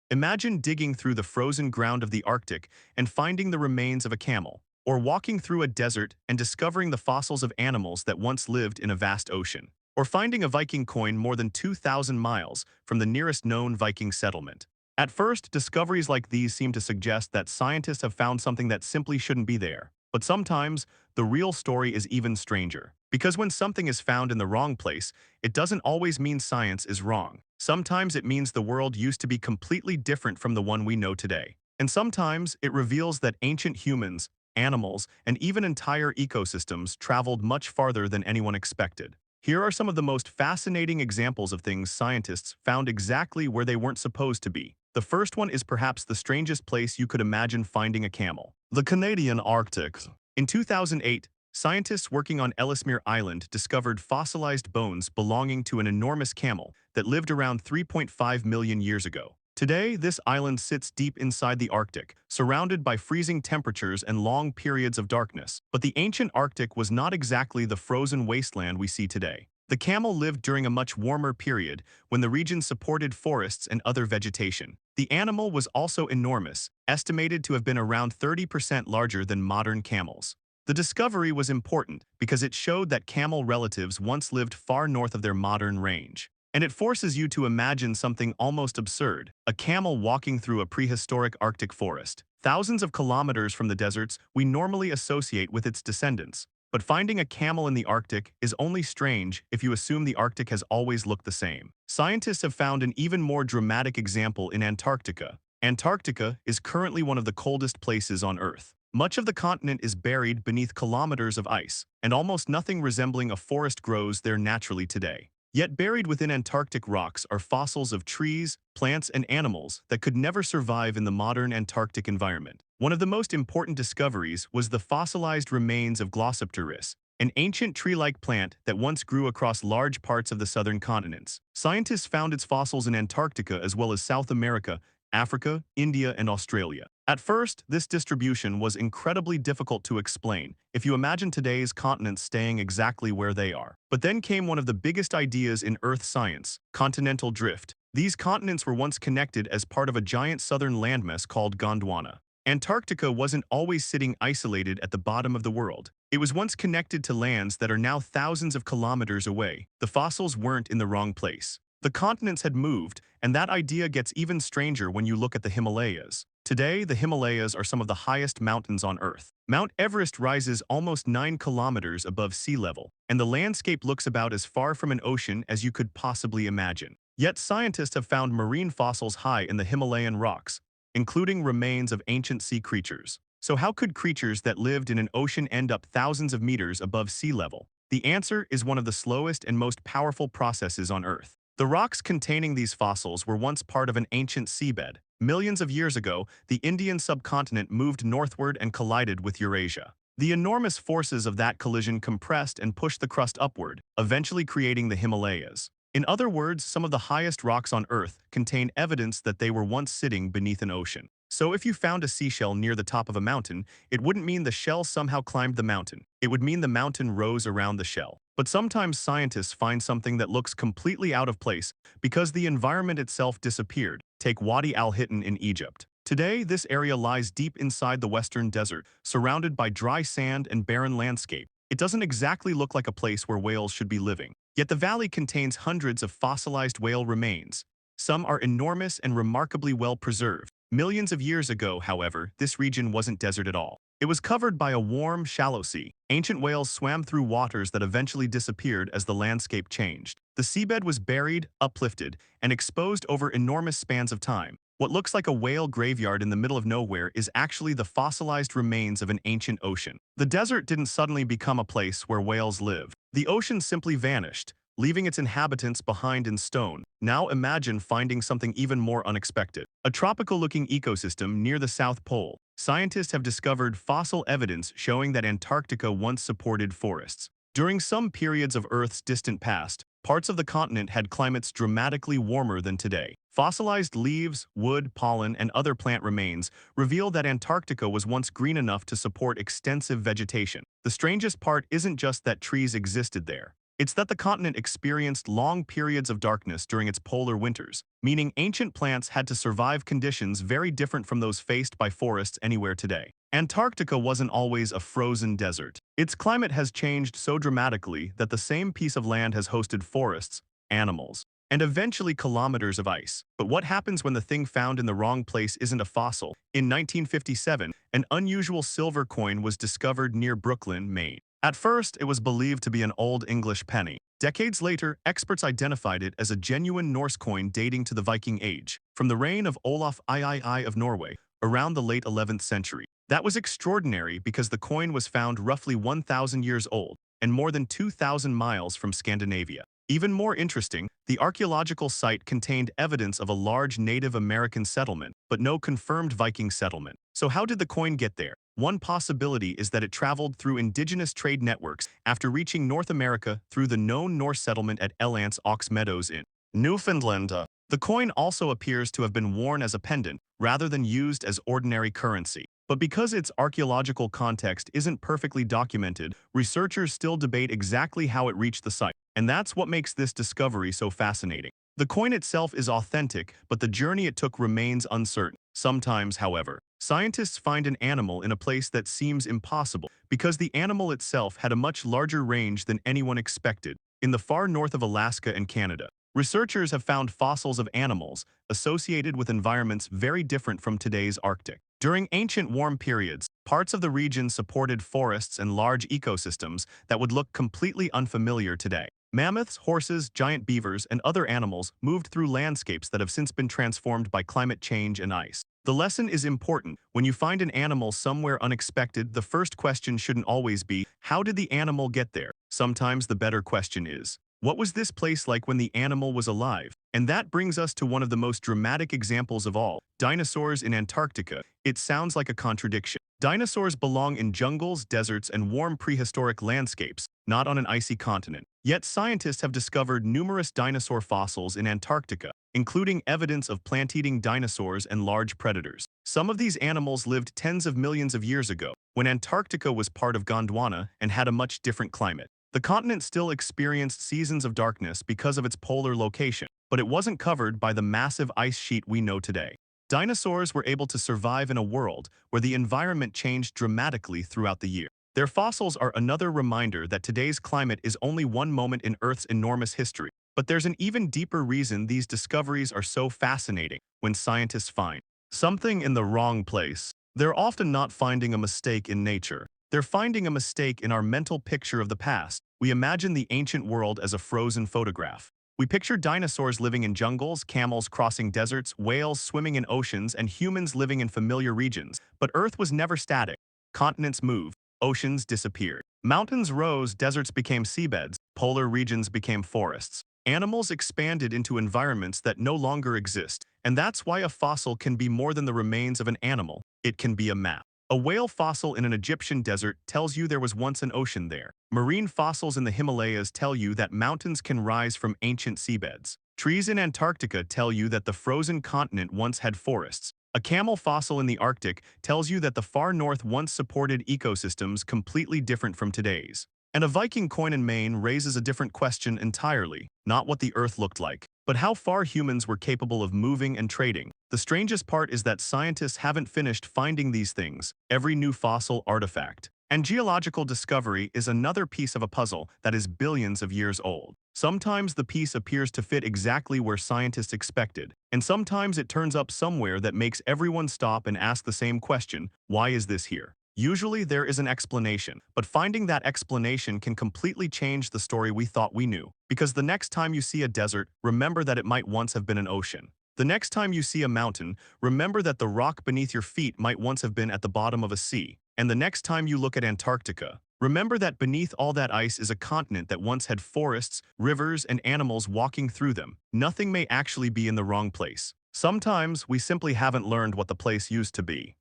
Imagine digging through the frozen ground of the Arctic and finding the remains of a camel, or walking through a desert and discovering the fossils of animals that once lived in a vast ocean, or finding a Viking coin more than 2,000 miles from the nearest known Viking settlement. At first, discoveries like these seem to suggest that scientists have found something that simply shouldn't be there. But sometimes, the real story is even stranger. Because when something is found in the wrong place, it doesn't always mean science is wrong. Sometimes it means the world used to be completely different from the one we know today. And sometimes it reveals that ancient humans, animals, and even entire ecosystems traveled much farther than anyone expected. Here are some of the most fascinating examples of things scientists found exactly where they weren't supposed to be. The first one is perhaps the strangest place you could imagine finding a camel: the Canadian Arctic. In 2008, scientists working on Ellesmere Island discovered fossilized bones belonging to an enormous camel that lived around 3.5 million years ago. Today, this island sits deep inside the Arctic, surrounded by freezing temperatures and long periods of darkness. But the ancient Arctic was not exactly the frozen wasteland we see today. The camel lived during a much warmer period when the region supported forests and other vegetation. The animal was also enormous, estimated to have been around 30% larger than modern camels. The discovery was important because it showed that camel relatives once lived far north of their modern range. And it forces you to imagine something almost absurd: a camel walking through a prehistoric Arctic forest, thousands of kilometers from the deserts we normally associate with its descendants. But finding a camel in the Arctic is only strange if you assume the Arctic has always looked the same. Scientists have found an even more dramatic example in Antarctica. Antarctica is currently one of the coldest places on Earth. Much of the continent is buried beneath kilometers of ice, and almost nothing resembling a forest grows there naturally today. Yet buried within Antarctic rocks are fossils of trees, plants, and animals that could never survive in the modern Antarctic environment. One of the most important discoveries was the fossilized remains of Glossopteris, an ancient tree-like plant that once grew across large parts of the southern continents. Scientists found its fossils in Antarctica as well as South America, Africa, India, and Australia. At first, this distribution was incredibly difficult to explain if you imagine today's continents staying exactly where they are. But then came one of the biggest ideas in Earth science: continental drift. These continents were once connected as part of a giant southern landmass called Gondwana. Antarctica wasn't always sitting isolated at the bottom of the world. It was once connected to lands that are now thousands of kilometers away. The fossils weren't in the wrong place. The continents had moved, and that idea gets even stranger when you look at the Himalayas. Today, the Himalayas are some of the highest mountains on Earth. Mount Everest rises almost 9 kilometers above sea level, and the landscape looks about as far from an ocean as you could possibly imagine. Yet scientists have found marine fossils high in the Himalayan rocks, including remains of ancient sea creatures. So how could creatures that lived in an ocean end up thousands of meters above sea level? The answer is one of the slowest and most powerful processes on Earth. The rocks containing these fossils were once part of an ancient seabed. Millions of years ago, the Indian subcontinent moved northward and collided with Eurasia. The enormous forces of that collision compressed and pushed the crust upward, eventually creating the Himalayas. In other words, some of the highest rocks on Earth contain evidence that they were once sitting beneath an ocean. So if you found a seashell near the top of a mountain, it wouldn't mean the shell somehow climbed the mountain. It would mean the mountain rose around the shell. But sometimes scientists find something that looks completely out of place because the environment itself disappeared. Take Wadi al-Hittin in Egypt. Today, this area lies deep inside the western desert, surrounded by dry sand and barren landscape. It doesn't exactly look like a place where whales should be living. Yet the valley contains hundreds of fossilized whale remains. Some are enormous and remarkably well preserved. Millions of years ago, however, this region wasn't desert at all. It was covered by a warm, shallow sea. Ancient whales swam through waters that eventually disappeared as the landscape changed. The seabed was buried, uplifted, and exposed over enormous spans of time. What looks like a whale graveyard in the middle of nowhere is actually the fossilized remains of an ancient ocean. The desert didn't suddenly become a place where whales live. The ocean simply vanished, leaving its inhabitants behind in stone. Now imagine finding something even more unexpected: a tropical-looking ecosystem near the South Pole. Scientists have discovered fossil evidence showing that Antarctica once supported forests. During some periods of Earth's distant past, parts of the continent had climates dramatically warmer than today. Fossilized leaves, wood, pollen, and other plant remains reveal that Antarctica was once green enough to support extensive vegetation. The strangest part isn't just that trees existed there. It's that the continent experienced long periods of darkness during its polar winters, meaning ancient plants had to survive conditions very different from those faced by forests anywhere today. Antarctica wasn't always a frozen desert. Its climate has changed so dramatically that the same piece of land has hosted forests, animals, and eventually kilometers of ice. But what happens when the thing found in the wrong place isn't a fossil? In 1957, an unusual silver coin was discovered near Brooklyn, Maine. At first, it was believed to be an Old English penny. Decades later, experts identified it as a genuine Norse coin dating to the Viking Age, from the reign of Olaf III of Norway, around the late 11th century. That was extraordinary because the coin was found roughly 1,000 years old and more than 2,000 miles from Scandinavia. Even more interesting, the archaeological site contained evidence of a large Native American settlement, but no confirmed Viking settlement. So how did the coin get there? One possibility is that it traveled through indigenous trade networks after reaching North America through the known Norse settlement at Elance Ox Meadows in Newfoundland. The coin also appears to have been worn as a pendant rather than used as ordinary currency. But because its archaeological context isn't perfectly documented, researchers still debate exactly how it reached the site. And that's what makes this discovery so fascinating. The coin itself is authentic, but the journey it took remains uncertain. Sometimes, however, scientists find an animal in a place that seems impossible because the animal itself had a much larger range than anyone expected. In the far north of Alaska and Canada, researchers have found fossils of animals associated with environments very different from today's Arctic. During ancient warm periods, parts of the region supported forests and large ecosystems that would look completely unfamiliar today. Mammoths, horses, giant beavers, and other animals moved through landscapes that have since been transformed by climate change and ice. The lesson is important. When you find an animal somewhere unexpected, the first question shouldn't always be, how did the animal get there? Sometimes the better question is, what was this place like when the animal was alive? And that brings us to one of the most dramatic examples of all, dinosaurs in Antarctica. It sounds like a contradiction. Dinosaurs belong in jungles, deserts, and warm prehistoric landscapes, not on an icy continent. Yet scientists have discovered numerous dinosaur fossils in Antarctica, including evidence of plant-eating dinosaurs and large predators. Some of these animals lived tens of millions of years ago, when Antarctica was part of Gondwana and had a much different climate. The continent still experienced seasons of darkness because of its polar location, but it wasn't covered by the massive ice sheet we know today. Dinosaurs were able to survive in a world where the environment changed dramatically throughout the year. Their fossils are another reminder that today's climate is only one moment in Earth's enormous history. But there's an even deeper reason these discoveries are so fascinating. When scientists find something in the wrong place, they're often not finding a mistake in nature. They're finding a mistake in our mental picture of the past. We imagine the ancient world as a frozen photograph. We picture dinosaurs living in jungles, camels crossing deserts, whales swimming in oceans, and humans living in familiar regions. But Earth was never static. Continents moved, oceans disappeared. Mountains rose, deserts became seabeds, polar regions became forests. Animals expanded into environments that no longer exist. And that's why a fossil can be more than the remains of an animal. It can be a map. A whale fossil in an Egyptian desert tells you there was once an ocean there. Marine fossils in the Himalayas tell you that mountains can rise from ancient seabeds. Trees in Antarctica tell you that the frozen continent once had forests. A camel fossil in the Arctic tells you that the far north once supported ecosystems completely different from today's. And a Viking coin in Maine raises a different question entirely, not what the Earth looked like, but how far humans were capable of moving and trading. The strangest part is that scientists haven't finished finding these things, every new fossil artifact. And geological discovery is another piece of a puzzle that is billions of years old. Sometimes the piece appears to fit exactly where scientists expected, and sometimes it turns up somewhere that makes everyone stop and ask the same question, why is this here? Usually there is an explanation, but finding that explanation can completely change the story we thought we knew. Because the next time you see a desert, remember that it might once have been an ocean. The next time you see a mountain, remember that the rock beneath your feet might once have been at the bottom of a sea. And the next time you look at Antarctica, remember that beneath all that ice is a continent that once had forests, rivers, and animals walking through them. Nothing may actually be in the wrong place. Sometimes we simply haven't learned what the place used to be.